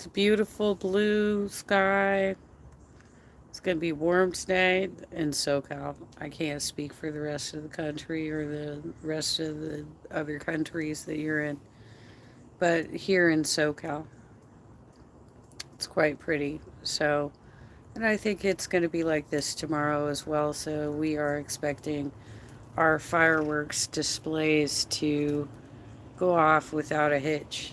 It's a beautiful blue sky. It's going to be warm today in SoCal. I can't speak for the rest of the country or the rest of the other countries that you're in. But here in SoCal, it's quite pretty. So, and I think it's going to be like this tomorrow as well. So we are expecting our fireworks displays to go off without a hitch.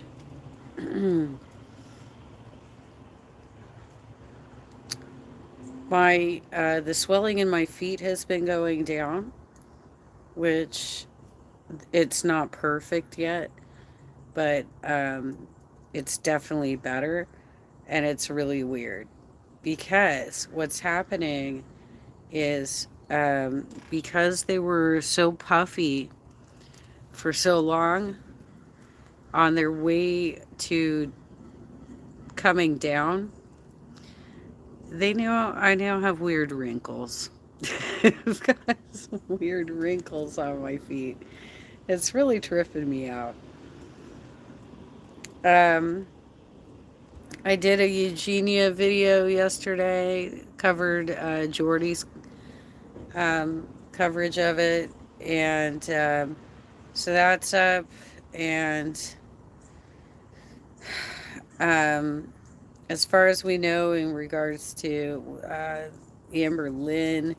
My the swelling in my feet has been going down, which it's not perfect yet, but it's definitely better, and it's really weird because what's happening is because they were so puffy for so long on their way to coming down, they now I now have weird wrinkles. I've got some weird wrinkles on my feet. It's really tripping me out. Um, I did a Eugenia video yesterday, covered Jordy's coverage of it, and so that's up. And um, as far as we know, in regards to Amber Lynn,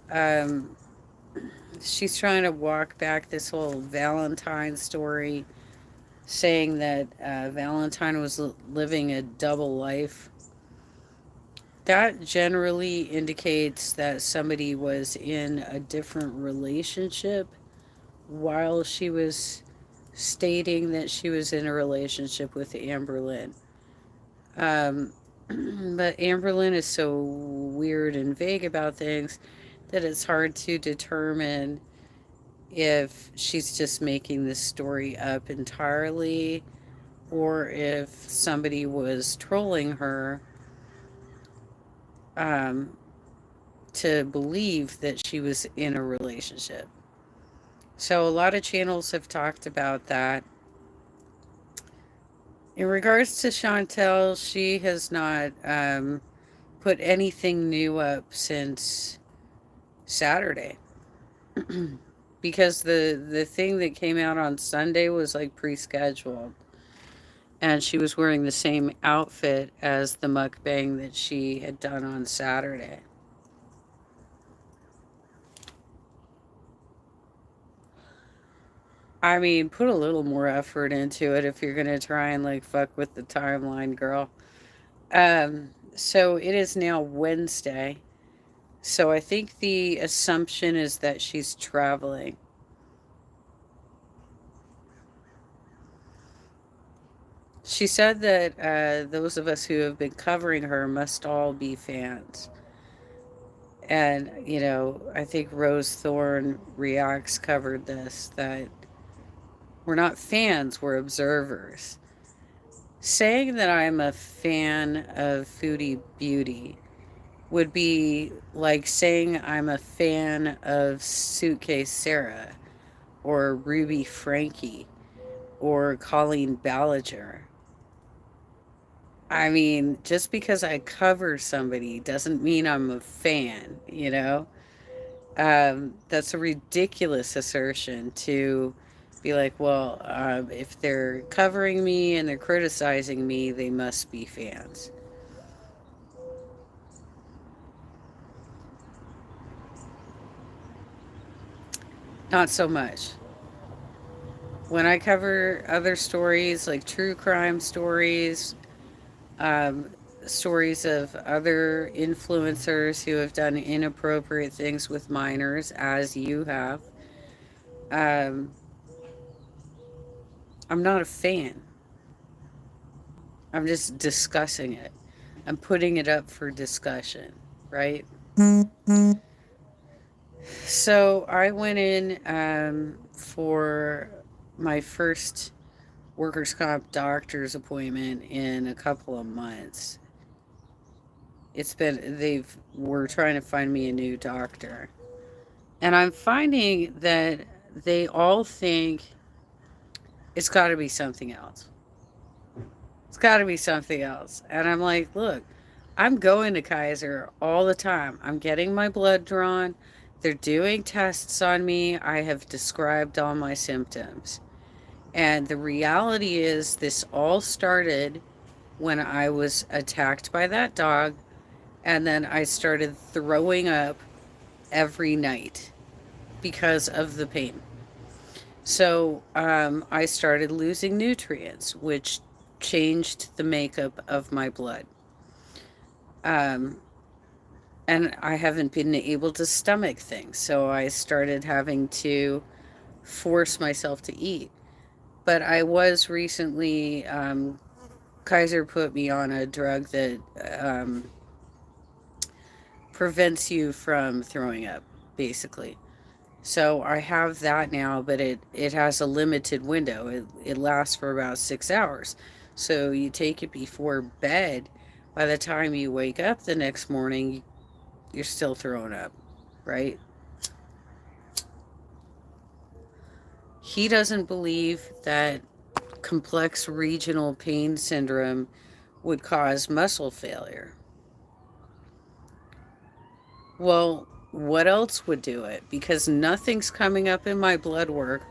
um, she's trying to walk back this whole Valentine story, saying that Valentine was living a double life. That generally indicates that somebody was in a different relationship while she was stating that she was in a relationship with Amber Lynn. Um, but Amber Lynn is so weird and vague about things that it's hard to determine if she's just making this story up entirely or if somebody was trolling her um, to believe that she was in a relationship. So a lot of channels have talked about that. In regards to Chantel, she has not put anything new up since Saturday. Because the thing that came out on Sunday was like pre-scheduled, and she was wearing the same outfit as the mukbang that she had done on Saturday. I mean, put a little more effort into it if you're gonna try and like fuck with the timeline, girl. So it is now Wednesday. So I think the assumption is that she's traveling. She said that those of us who have been covering her must all be fans. And, you know, I think Rose Thorne Reacts covered this, that we're not fans, we're observers. Saying that I'm a fan of Foodie Beauty would be like saying I'm a fan of Suitcase Sarah or Ruby Frankie or Colleen Ballinger. I mean, just because I cover somebody doesn't mean I'm a fan, you know? That's a ridiculous assertion to be like, well, if they're covering me and they're criticizing me, they must be fans. Not so much. When I cover other stories, like true crime stories, um, stories of other influencers who have done inappropriate things with minors, as you have, um, I'm not a fan. I'm just discussing it. I'm putting it up for discussion, right? So I went in for my first workers' comp doctor's appointment in a couple of months. It's been, we're trying to find me a new doctor. And I'm finding that they all think it's got to be something else. It's got to be something else. And I'm like, look, I'm going to Kaiser all the time. I'm getting my blood drawn. They're doing tests on me. I have described all my symptoms. And the reality is, this all started when I was attacked by that dog. And then I started throwing up every night because of the pain. So I started losing nutrients, which changed the makeup of my blood. Um, and I haven't been able to stomach things. So I started having to force myself to eat. But I was recently, Kaiser put me on a drug that prevents you from throwing up, basically. So I have that now, but it has a limited window. It lasts for about 6 hours. So you take it before bed. By the time you wake up the next morning, you're still throwing up, right? He doesn't believe that complex regional pain syndrome would cause muscle failure. Well, what else would do it? Because nothing's coming up in my blood work.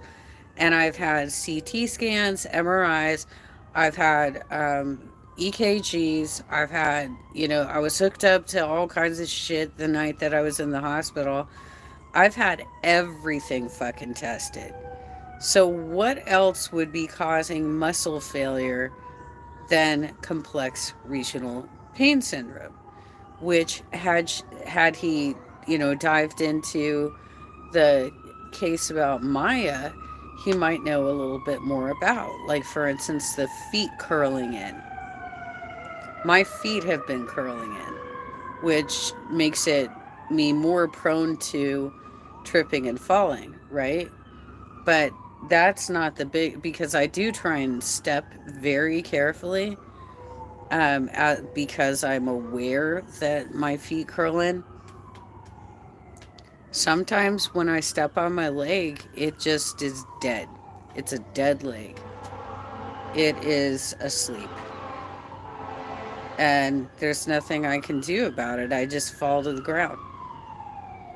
And I've had CT scans, MRIs, I've had EKGs, I've had, I was hooked up to all kinds of shit the night that I was in the hospital. I've had everything fucking tested. So, what else would be causing muscle failure than complex regional pain syndrome? Which had he, dived into the case about Maya, he might know a little bit more about. Like, for instance, the feet curling in. My feet have been curling in, which makes it me more prone to tripping and falling, right? But that's not the big, because I do try and step very carefully, because I'm aware that my feet curl in. Sometimes when I step on my leg, it just is dead. It's a dead leg. It is asleep. And there's nothing I can do about it. I just fall to the ground.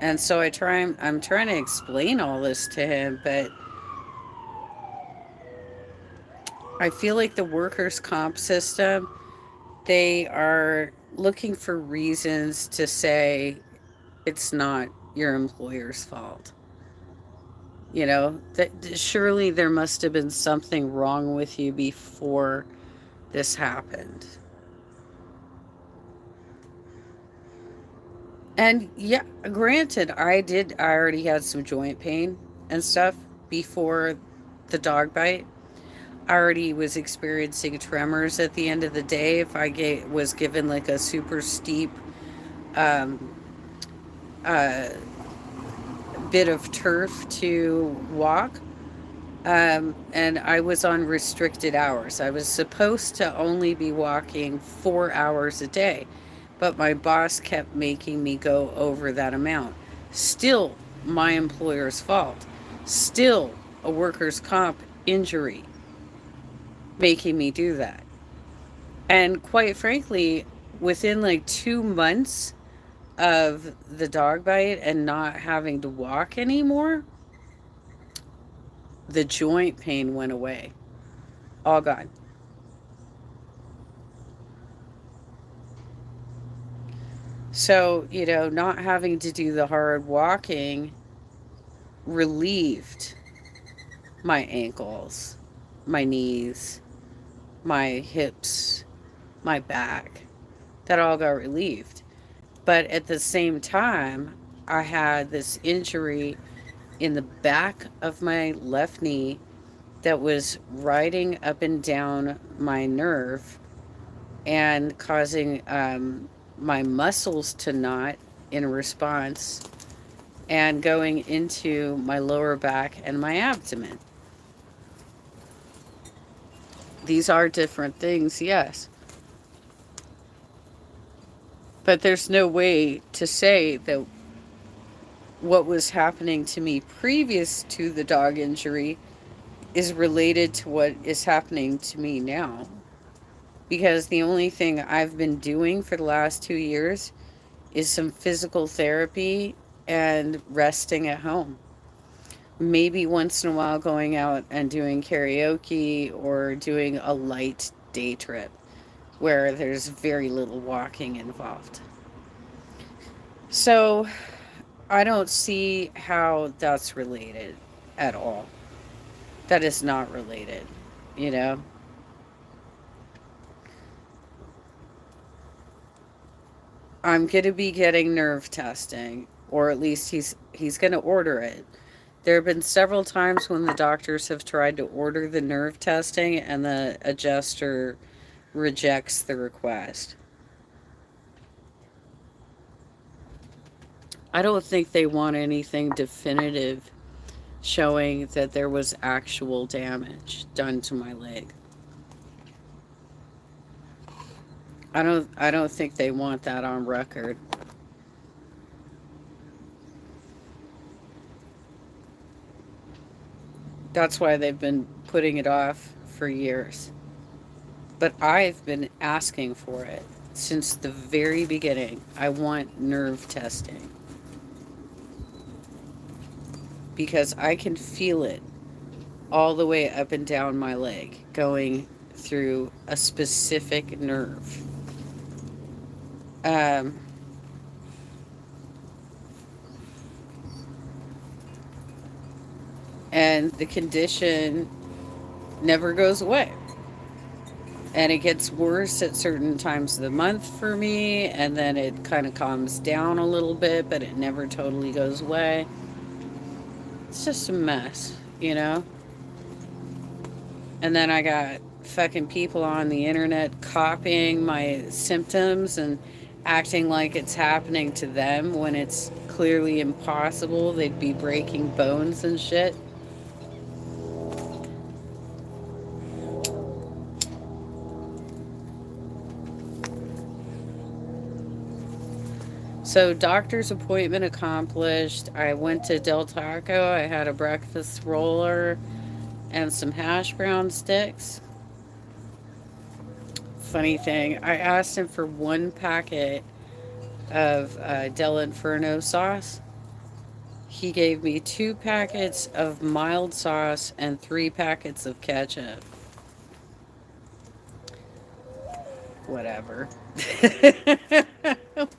And so I'm trying to explain all this to him, but I feel like the workers' comp system, they are looking for reasons to say it's not your employer's fault. That surely there must have been something wrong with you before this happened. And yeah, granted, I already had some joint pain and stuff before the dog bite. I already was experiencing tremors at the end of the day if was given like a super steep um, uh, bit of turf to walk. And I was on restricted hours. I was supposed to only be walking 4 hours a day, but my boss kept making me go over that amount. Still, my employer's fault. Still, a workers' comp injury making me do that. And quite frankly, within like 2 months of the dog bite and not having to walk anymore, the joint pain went away. All gone. So, not having to do the hard walking relieved my ankles, my knees, my hips, my back. That all got relieved. But at the same time, I had this injury in the back of my left knee that was riding up and down my nerve and causing my muscles to knot in response and going into my lower back and my abdomen. These are different things, yes. But there's no way to say that what was happening to me previous to the dog injury is related to what is happening to me now. because the only thing I've been doing for the last 2 years is some physical therapy and resting at home. Maybe once in a while going out and doing karaoke or doing a light day trip where there's very little walking involved. So I don't see how that's related at all. That is not related, you know? I'm going to be getting nerve testing, or at least he's going to order it. There have been several times when the doctors have tried to order the nerve testing and the adjuster rejects the request. I don't think they want anything definitive showing that there was actual damage done to my leg. I don't think they want that on record. That's why they've been putting it off for years. But I've been asking for it since the very beginning. I want nerve testing because I can feel it all the way up and down my leg going through a specific nerve. Um, and the condition never goes away. And it gets worse at certain times of the month for me, and then it kind of calms down a little bit, but it never totally goes away. It's just a mess, you know? And then I got fucking people on the internet copying my symptoms and acting like it's happening to them when it's clearly impossible. They'd be breaking bones and shit. So, doctor's appointment accomplished. I went to Del Taco. I had a breakfast roller and some hash brown sticks. Funny thing, I asked him for one packet of Del Inferno sauce. He gave me 2 packets of mild sauce and 3 packets of ketchup. Whatever.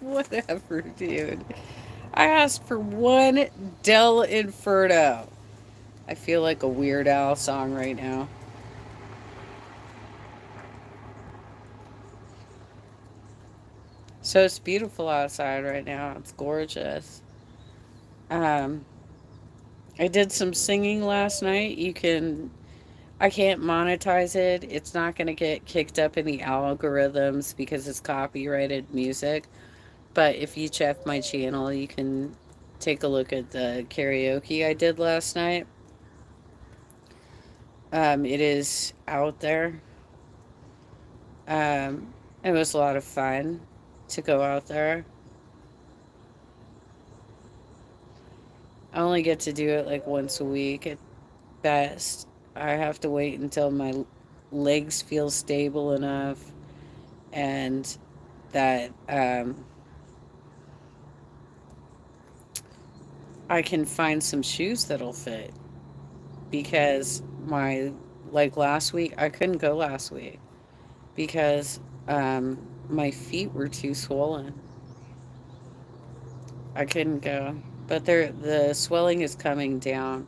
Whatever, dude. I asked for one Del Inferno. I feel like a Weird Al song right now. So it's beautiful outside right now. It's gorgeous. Um, I did some singing last night. I can't monetize it. It's not going to get kicked up in the algorithms because it's copyrighted music. But if you check my channel, you can take a look at the karaoke I did last night. It is out there. It was a lot of fun to go out there. I only get to do it like once a week at best. I have to wait until my legs feel stable enough and that I can find some shoes that'll fit because like last week, I couldn't go last week because my feet were too swollen. I couldn't go. But the swelling is coming down.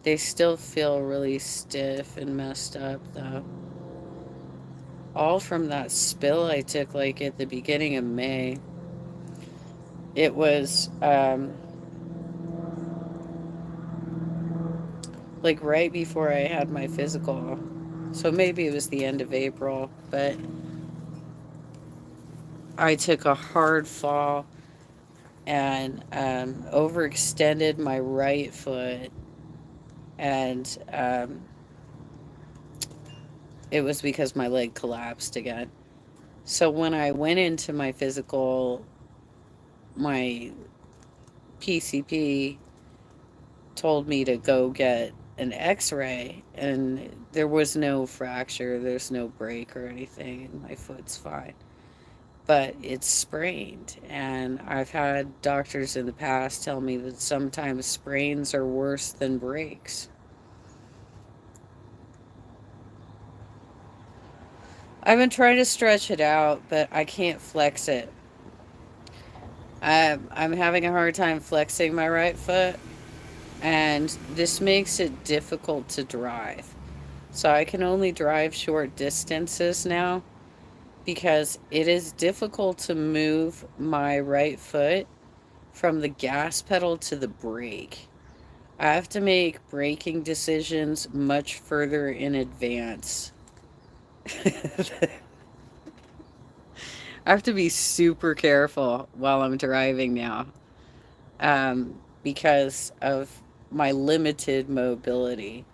They still feel really stiff and messed up though. All from that spill I took like at the beginning of May. It was like right before I had my physical. So maybe it was the end of April, but I took a hard fall and overextended my right foot, and it was because my leg collapsed again. So when I went into my physical, my PCP told me to go get an x-ray, and there was no fracture, there's no break or anything, and my foot's fine. But it's sprained, and I've had doctors in the past tell me that sometimes sprains are worse than breaks. I've been trying to stretch it out, but I can't flex it. I'm having a hard time flexing my right foot, and this makes it difficult to drive. So I can only drive short distances now because it is difficult to move my right foot from the gas pedal to the brake. I have to make braking decisions much further in advance. I have to be super careful while I'm driving now, because of my limited mobility.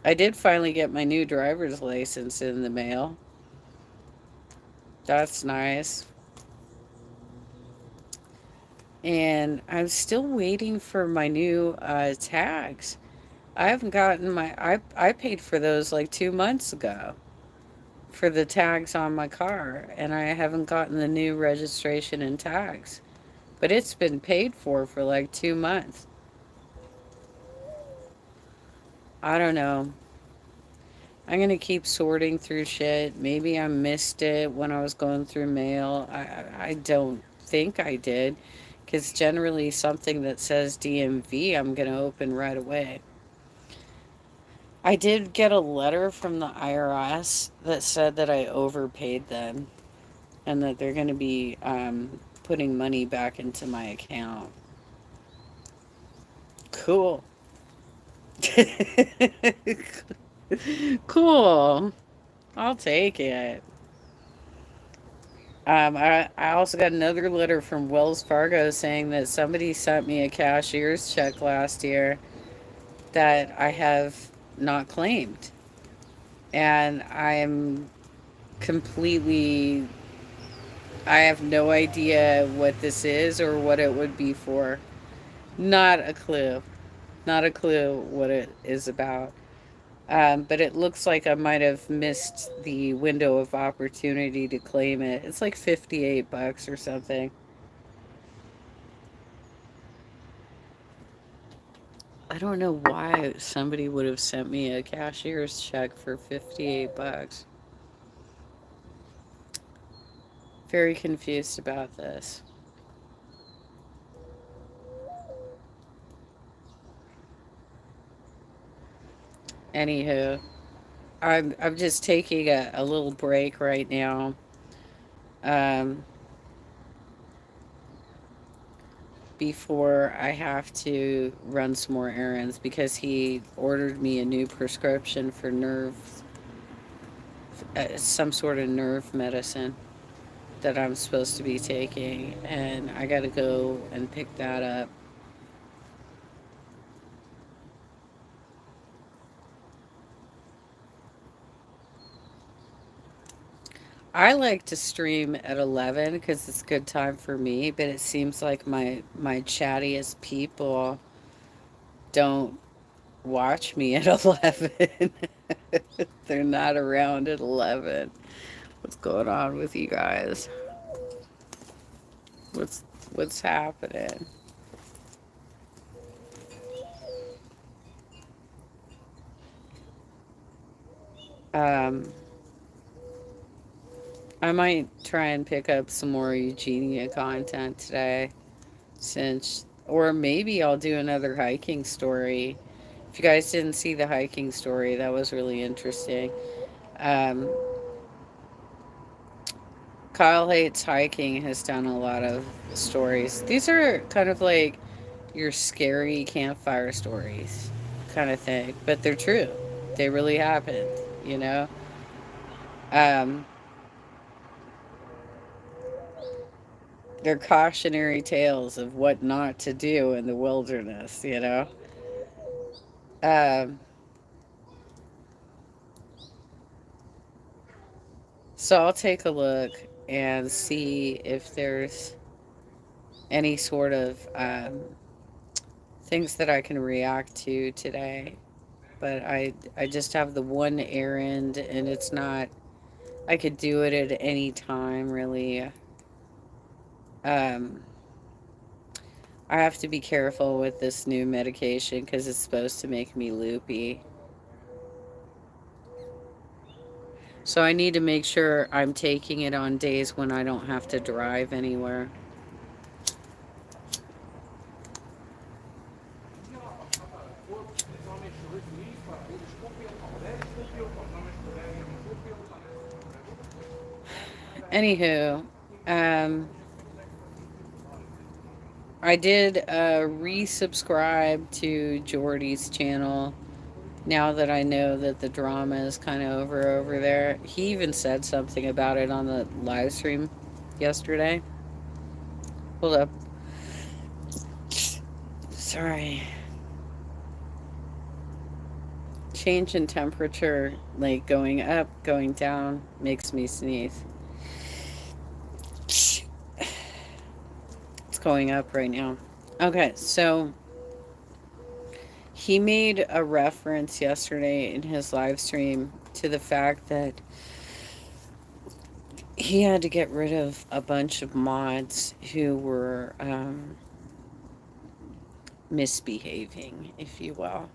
I did finally get my new driver's license in the mail. That's nice. And I'm still waiting for my new tags. I haven't gotten my. I paid for those like 2 months ago for the tags on my car, and I haven't gotten the new registration and tags. But it's been paid for like 2 months. I don't know. I'm gonna keep sorting through shit. Maybe I missed it when I was going through mail. I don't think I did, because generally something that says DMV I'm gonna open right away. I did get a letter from the IRS that said that I overpaid them and that they're gonna be putting money back into my account. Cool. Cool. I'll take it. I also got another letter from Wells Fargo saying that somebody sent me a cashier's check last year that I have not claimed. And I'm completely, I have no idea what this is or what it would be for. Not a clue. Not a clue what it is about. But it looks like I might have missed the window of opportunity to claim it. It's like $58 or something. I don't know why somebody would have sent me a cashier's check for $58. Very confused about this. Anywho, I'm just taking a little break right now. Um, Before I have to run some more errands because he ordered me a new prescription for nerve, some sort of nerve medicine that I'm supposed to be taking, and I got to go and pick that up. I like to stream at 11 because it's a good time for me, but it seems like my chattiest people don't watch me at 11. They're not around at 11. What's going on with you guys? What's happening? Um, I might try and pick up some more Eugenia content today, since, or maybe I'll do another hiking story. If you guys didn't see the hiking story, that was really interesting. Um, Kyle Hates Hiking has done a lot of stories. These are kind of like your scary campfire stories kind of thing, but they're true. They really happened, you know? Um, they're cautionary tales of what not to do in the wilderness, you know? Um, so I'll take a look and see if there's any sort of things that I can react to today. but I just have the one errand, and it's not. I could do it at any time, really. Um, I have to be careful with this new medication because it's supposed to make me loopy. So I need to make sure I'm taking it on days when I don't have to drive anywhere. Anywho, um, I did resubscribe to Jordy's channel now that I know that the drama is kind of over there. He even said something about it on the live stream yesterday. Hold up. Sorry. Change in temperature, like going up, going down, makes me sneeze. It's going up right now. Okay, so he made a reference yesterday in his live stream to the fact that he had to get rid of a bunch of mods who were misbehaving, if you will.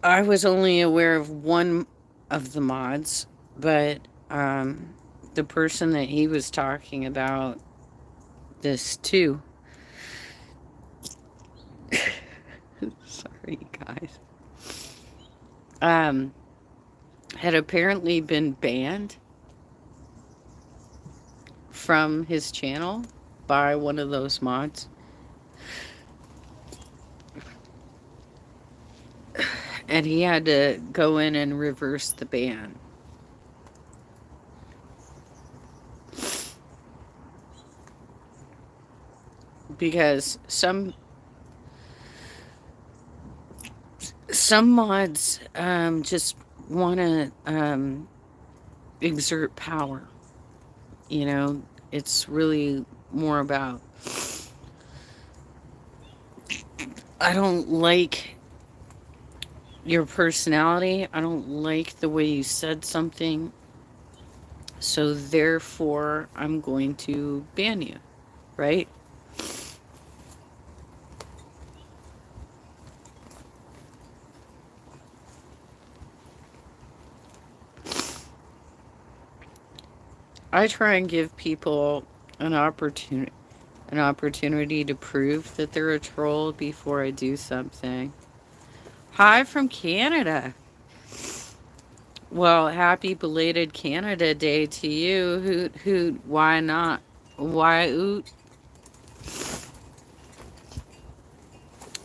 I was only aware of one of the mods, but the person that he was talking about this to. Sorry, guys. Had apparently been banned from his channel by one of those mods. And he had to go in and reverse the ban. Because some mods just want to exert power. You know, it's really more about, I don't like your personality. I don't like the way you said something. So therefore, I'm going to ban you, right? I try and give people an opportunity to prove that they're a troll before I do something. Hi from Canada. Well, happy belated Canada Day to you. Hoot hoot, why not? Why oot?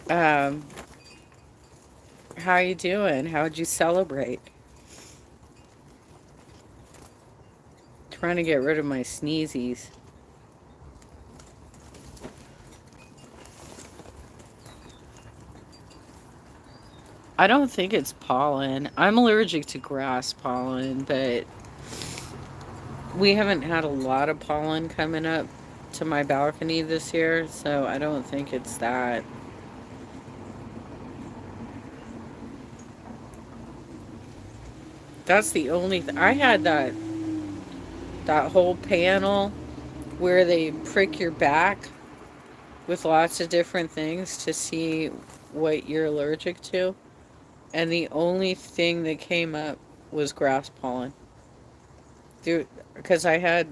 How you doing? How'd you celebrate? Trying to get rid of my sneezies. I don't think it's pollen. I'm allergic to grass pollen, but we haven't had a lot of pollen coming up to my balcony this year, so I don't think it's that. That's the only I had that whole panel where they prick your back with lots of different things to see what you're allergic to. And the only thing that came up was grass pollen. Dude, because I had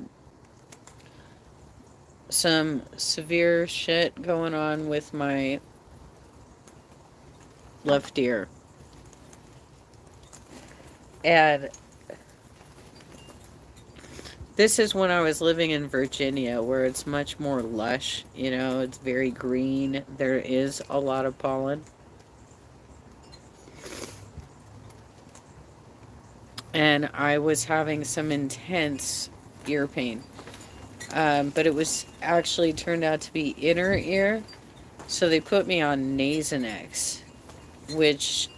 some severe shit going on with my left ear. And this is when I was living in Virginia, where it's much more lush. You know, it's very green. There is a lot of pollen. And I was having some intense ear pain. But it was actually turned out to be inner ear. So they put me on Nasonex, which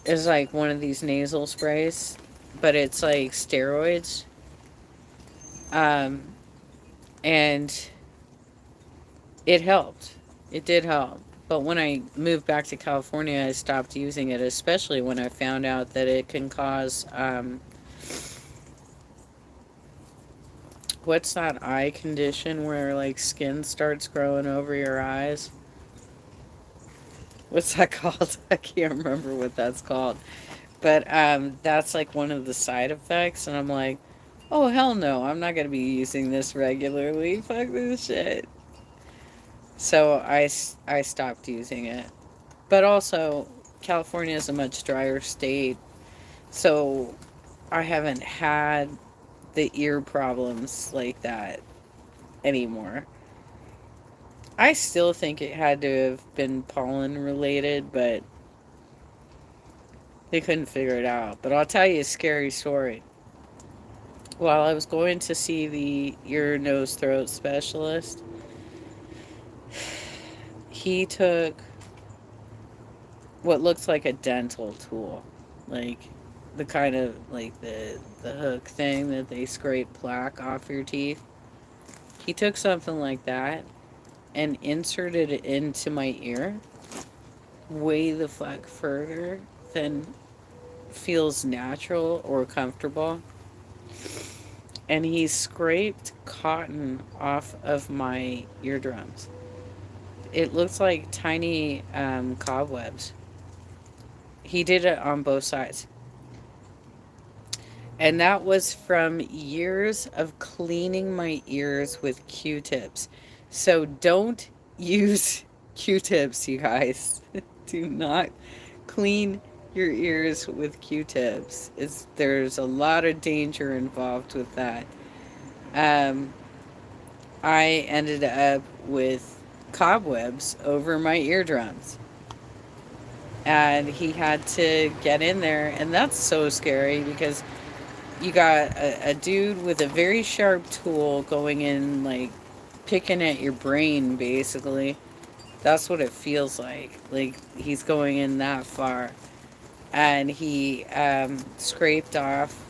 is like one of these nasal sprays, but it's like steroids. And It helped. It did help. But when I moved back to California, I stopped using it, especially when I found out that it can cause what's that eye condition where like skin starts growing over your eyes? What's that called? I can't remember what that's called. But that's like one of the side effects, and I'm like, oh hell no, I'm not gonna be using this regularly. Fuck this shit. So I stopped using it. But also, California is a much drier state, so I haven't had the ear problems like that anymore. I still think it had to have been pollen related, but they couldn't figure it out. But I'll tell you a scary story. While I was going to see the ear, nose, throat specialist, he took what looks like a dental tool, like the kind of like the hook thing that they scrape plaque off your teeth. He took something like that and inserted it into my ear way the fuck further than feels natural or comfortable. And he scraped cotton off of my eardrums. It looks like tiny cobwebs. He did it on both sides. And that was from years of cleaning my ears with Q-tips. So don't use Q-tips, you guys. Do not clean your ears with Q-tips. There's a lot of danger involved with that. Um, I ended up with cobwebs over my eardrums. And he had to get in there, and that's so scary because you got a dude with a very sharp tool going in, like picking at your brain, basically. That's what it feels like. Like he's going in that far. And he scraped off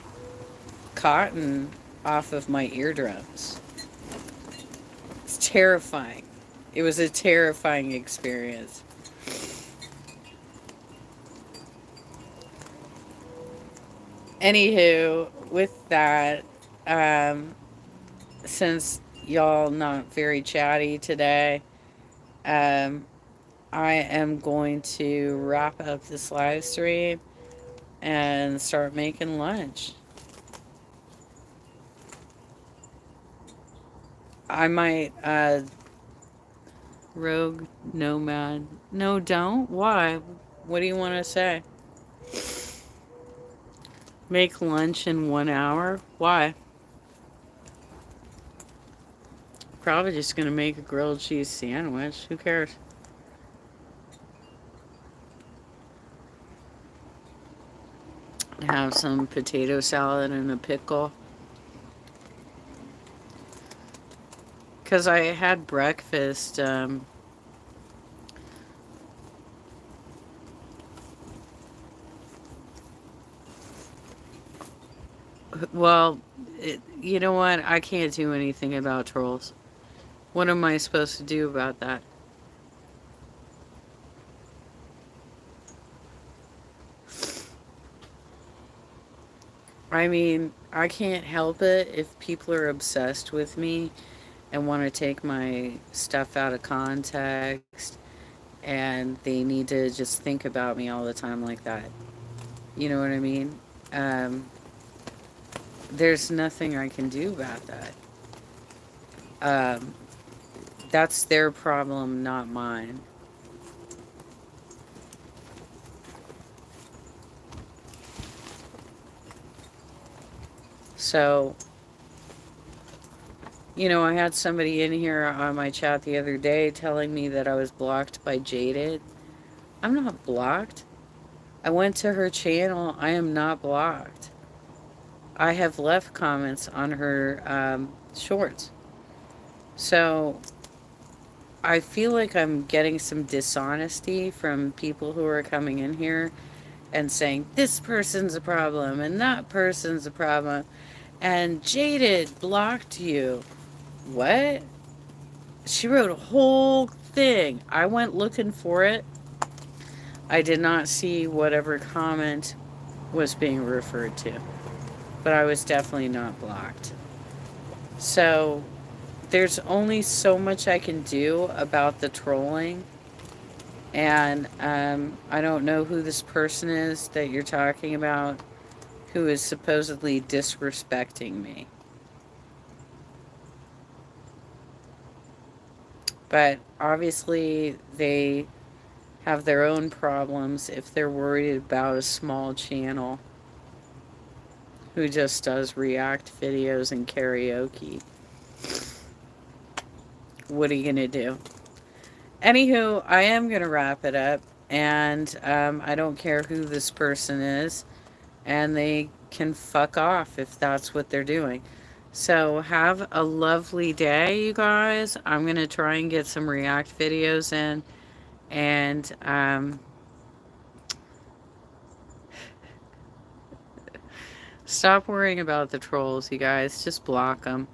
cotton off of my eardrums. It's terrifying. It was a terrifying experience. Anywho, with that, um, since y'all not very chatty today, um, I am going to wrap up this live stream and start making lunch. I might, rogue nomad. No, don't. Why? What do you want to say? Make lunch in 1 hour? Why? Probably just gonna make a grilled cheese sandwich. Who cares? Have some potato salad and a pickle. Because I had breakfast. Well, you know what? I can't do anything about trolls. What am I supposed to do about that? I mean, I can't help it if people are obsessed with me and want to take my stuff out of context and they need to just think about me all the time like that. You know what I mean? Um, there's nothing I can do about that. Um, that's their problem, not mine. So, I had somebody in here on my chat the other day telling me that I was blocked by Jaded. I'm not blocked. I went to her channel. I am not blocked. I have left comments on her shorts. So I feel like I'm getting some dishonesty from people who are coming in here and saying, this person's a problem and that person's a problem. And Jaded blocked you. What? She wrote a whole thing. I went looking for it. I did not see whatever comment was being referred to, but I was definitely not blocked. So there's only so much I can do about the trolling. And I don't know who this person is that you're talking about who is supposedly disrespecting me. But obviously, they have their own problems if they're worried about a small channel who just does react videos and karaoke. What are you going to do? Anywho, I am going to wrap it up. And I don't care who this person is. And they can fuck off if that's what they're doing. So have a lovely day, you guys. I'm going to try and get some react videos in. And stop worrying about the trolls, you guys. Just block them.